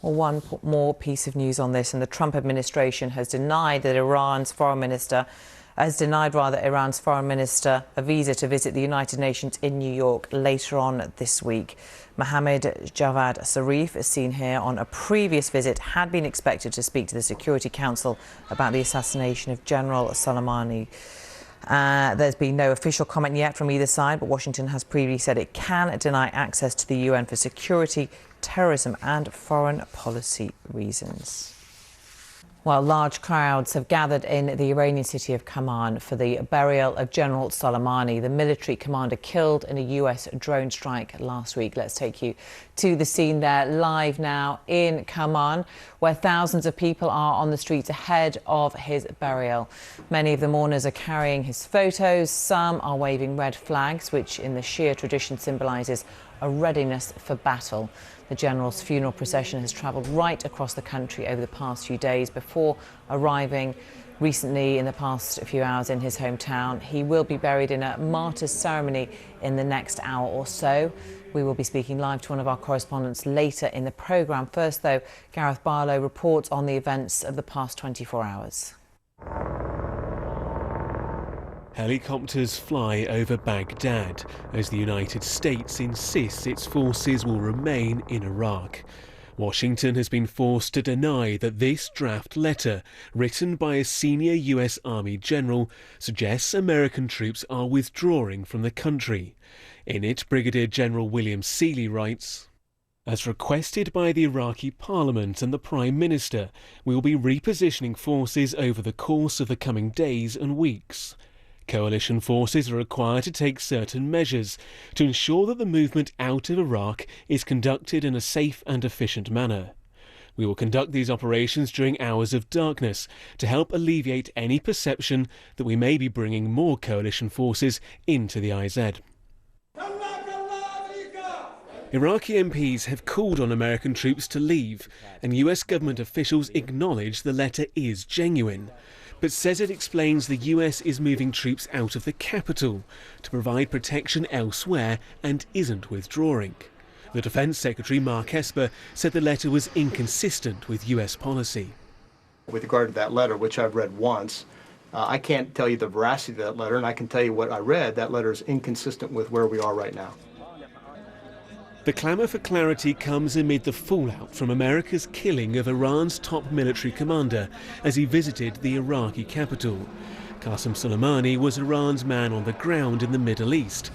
Well, one more piece of news on this, and the Trump administration has denied Iran's foreign minister a visa to visit the United Nations in New York later on this week. Mohammed Javad Zarif, as seen here on a previous visit, had been expected to speak to the Security Council about the assassination of General Soleimani. There's been no official comment yet from either side, but Washington has previously said it can deny access to the UN for security, terrorism and foreign policy reasons. Well, large crowds have gathered in the Iranian city of Kaman for the burial of General Soleimani, the military commander killed in a US drone strike last week. Let's take you to the scene there live now in Kaman, where thousands of people are on the streets ahead of his burial. Many of the mourners are carrying his photos. Some are waving red flags, which in the Shia tradition symbolises a readiness for battle. The general's funeral procession has travelled right across the country over the past few days before arriving recently in the past few hours in his hometown. He will be buried in a martyr's ceremony in the next hour or so. We will be speaking live to one of our correspondents later in the programme. First, though, Gareth Barlow reports on the events of the past 24 hours. Helicopters fly over Baghdad as the United States insists its forces will remain in Iraq. Washington has been forced to deny that this draft letter, written by a senior US Army general, suggests American troops are withdrawing from the country. In it, Brigadier General William Seeley writes, "As requested by the Iraqi Parliament and the Prime Minister, we will be repositioning forces over the course of the coming days and weeks. Coalition forces are required to take certain measures to ensure that the movement out of Iraq is conducted in a safe and efficient manner. We will conduct these operations during hours of darkness to help alleviate any perception that we may be bringing more coalition forces into the IZ." Iraqi MPs have called on American troops to leave, and US government officials acknowledge the letter is genuine, but says it explains the US is moving troops out of the capital to provide protection elsewhere and isn't withdrawing. The Defence Secretary Mark Esper said the letter was inconsistent with US policy. With regard to that letter, which I've read once, I can't tell you the veracity of that letter, and I can tell you what I read. That letter is inconsistent with where we are right now. The clamour for clarity comes amid the fallout from America's killing of Iran's top military commander as he visited the Iraqi capital. Qasem Soleimani was Iran's man on the ground in the Middle East.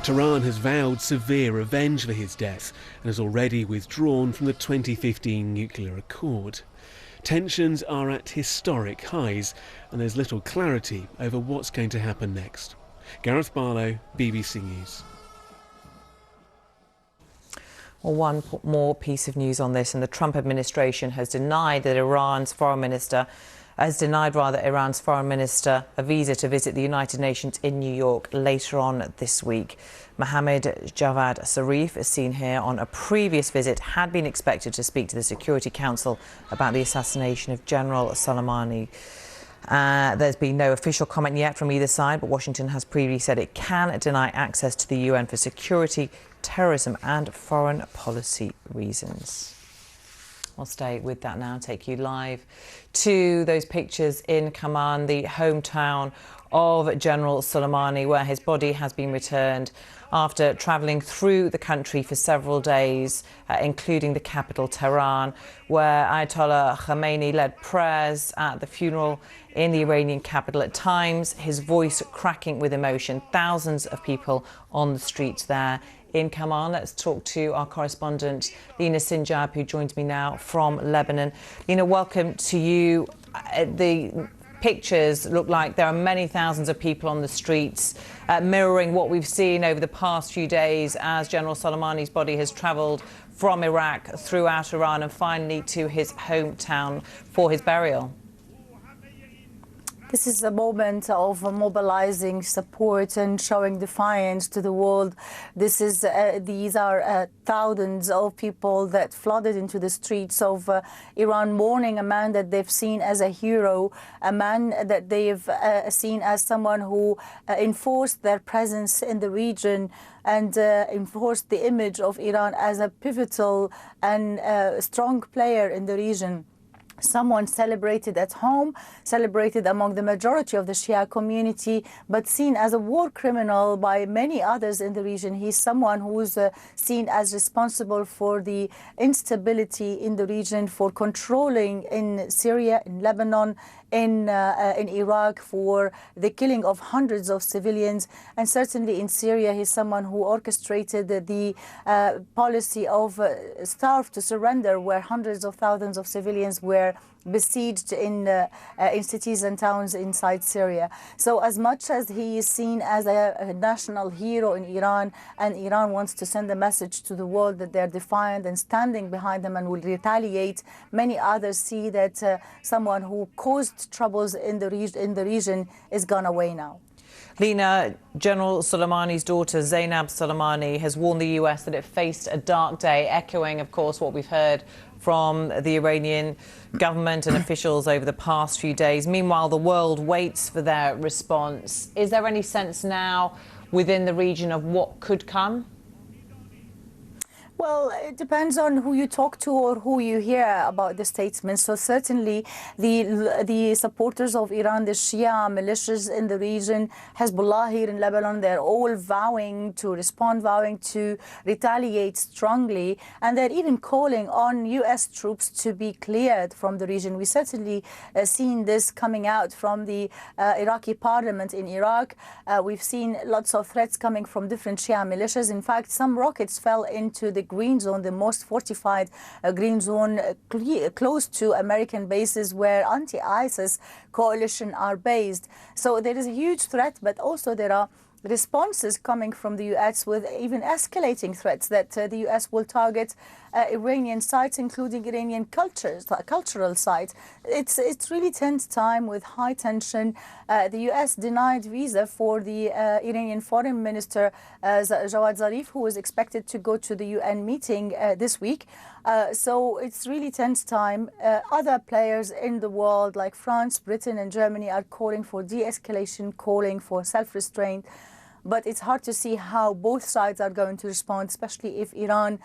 Tehran has vowed severe revenge for his death and has already withdrawn from the 2015 nuclear accord. Tensions are at historic highs and there's little clarity over what's going to happen next. Gareth Barlow, BBC News. Well, one more piece of news on this, and the Trump administration has denied Iran's foreign minister a visa to visit the United Nations in New York later on this week. Mohammed Javad Zarif, as seen here on a previous visit, had been expected to speak to the Security Council about the assassination of General Soleimani. There's been no official comment yet from either side, but Washington has previously said it can deny access to the UN for security, terrorism and foreign policy reasons. I'll stay with that now, take you live to those pictures in Kaman, the hometown of General Soleimani, where his body has been returned after travelling through the country for several days, including the capital, Tehran, where Ayatollah Khamenei led prayers at the funeral in the Iranian capital. At times, his voice cracking with emotion. Thousands of people on the streets there in Kaman. Let's talk to our correspondent, Lina Sinjab, who joins me now from Lebanon. Lina, welcome to you. The pictures look like there are many thousands of people on the streets, mirroring what we've seen over the past few days as General Soleimani's body has travelled from Iraq throughout Iran and finally to his hometown for his burial. This is a moment of mobilizing support and showing defiance to the world. These are thousands of people that flooded into the streets of Iran, mourning a man that they've seen as a hero, a man that they've seen as someone who enforced their presence in the region and enforced the image of Iran as a pivotal and strong player in the region. Someone celebrated at home, celebrated among the majority of the Shia community, but seen as a war criminal by many others in the region. He's someone who's seen as responsible for the instability in the region, for controlling in Syria, in Lebanon, in Iraq, for the killing of hundreds of civilians. And certainly in Syria, he's someone who orchestrated the policy of starve to surrender, where hundreds of thousands of civilians were besieged in cities and towns inside Syria. So as much as he is seen as a national hero in Iran, and Iran wants to send a message to the world that they're defiant and standing behind them and will retaliate, many others see that someone who caused troubles in the region is gone away now. Lina, General Soleimani's daughter, Zainab Soleimani, has warned the US that it faced a dark day, echoing, of course, what we've heard from the Iranian government and officials over the past few days. Meanwhile, the world waits for their response. Is there any sense now within the region of what could come? Well, it depends on who you talk to or who you hear about the statements. So certainly the supporters of Iran, the Shia militias in the region, Hezbollah here in Lebanon, they're all vowing to respond, vowing to retaliate strongly. And they're even calling on US troops to be cleared from the region. We certainly seen this coming out from the Iraqi parliament in Iraq. We've seen lots of threats coming from different Shia militias. In fact, some rockets fell into the green zone, the most fortified green zone close to American bases where anti-ISIS coalition are based. So there is a huge threat, but also there are responses coming from the US with even escalating threats that the US will target Iranian sites, including Iranian cultural sites. It's really tense time with high tension. The US denied visa for the Iranian foreign minister Jawad Zarif, who was expected to go to the UN meeting this week. So it's really tense time. Other players in the world like France, Britain and Germany are calling for de-escalation, calling for self-restraint. But it's hard to see how both sides are going to respond, especially if Iran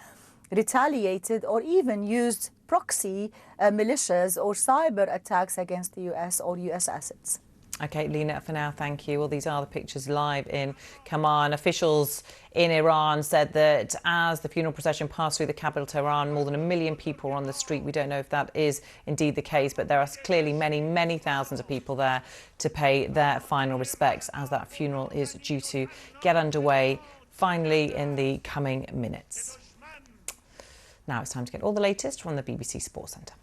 retaliated or even used proxy militias or cyber attacks against the US or US assets. OK, Lina, for now, thank you. Well, these are the pictures live in Kerman. Officials in Iran said that as the funeral procession passed through the capital, Tehran, more than 1 million people were on the street. We don't know if that is indeed the case, but there are clearly many, many thousands of people there to pay their final respects as that funeral is due to get underway finally in the coming minutes. Now it's time to get all the latest from the BBC Sports Centre.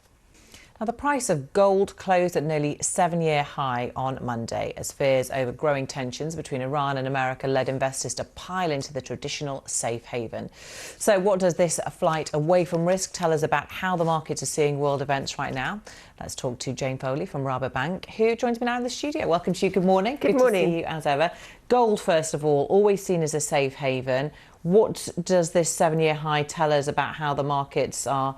Now, the price of gold closed at nearly 7-year high on Monday as fears over growing tensions between Iran and America led investors to pile into the traditional safe haven. So what does this flight away from risk tell us about how the markets are seeing world events right now? Let's talk to Jane Foley from Rabobank, who joins me now in the studio. Welcome to you. Good morning. Good morning. To see you as ever. Gold, first of all, always seen as a safe haven. What does this 7-year high tell us about how the markets are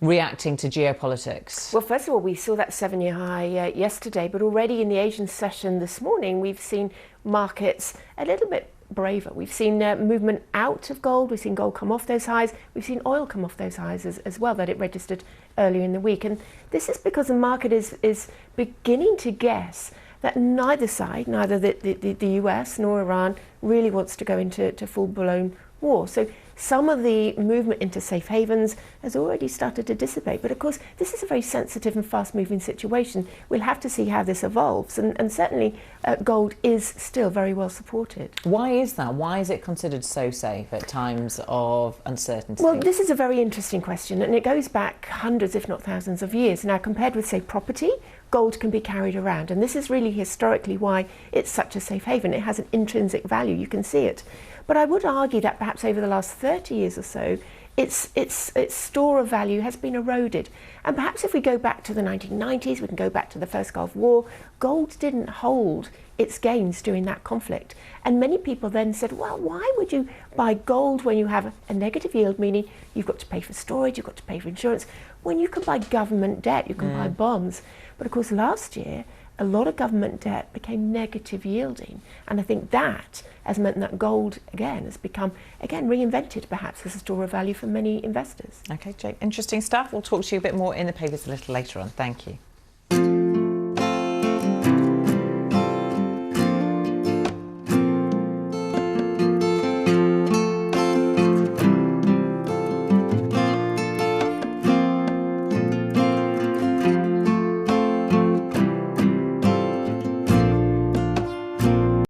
reacting to geopolitics? Well, first of all, we saw that 7-year high yesterday, but already in the Asian session this morning, we've seen markets a little bit braver. We've seen movement out of gold. We've seen gold come off those highs. We've seen oil come off those highs as well that it registered earlier in the week. And this is because the market is beginning to guess that neither side, neither the US nor Iran, really wants to go into full-blown war. So some of the movement into safe havens has already started to dissipate. But of course, this is a very sensitive and fast-moving situation. We'll have to see how this evolves. And certainly gold is still very well supported. Why is that? Why is it considered so safe at times of uncertainty? Well, this is a very interesting question, and it goes back hundreds, if not thousands of years. Now, compared with, say, property, gold can be carried around. And this is really historically why it's such a safe haven. It has an intrinsic value. You can see it. But I would argue that perhaps over the last 30 years or so, its store of value has been eroded. And perhaps if we go back to the 1990s, we can go back to the first Gulf War, gold didn't hold its gains during that conflict. And many people then said, well, why would you buy gold when you have a negative yield, meaning you've got to pay for storage, you've got to pay for insurance, when you can buy government debt, you can buy bonds. But of course, last year, a lot of government debt became negative yielding. And I think that has meant that gold, again, has become, again, reinvented perhaps as a store of value for many investors. OK, Jake, interesting stuff. We'll talk to you a bit more in the papers a little later on. Thank you.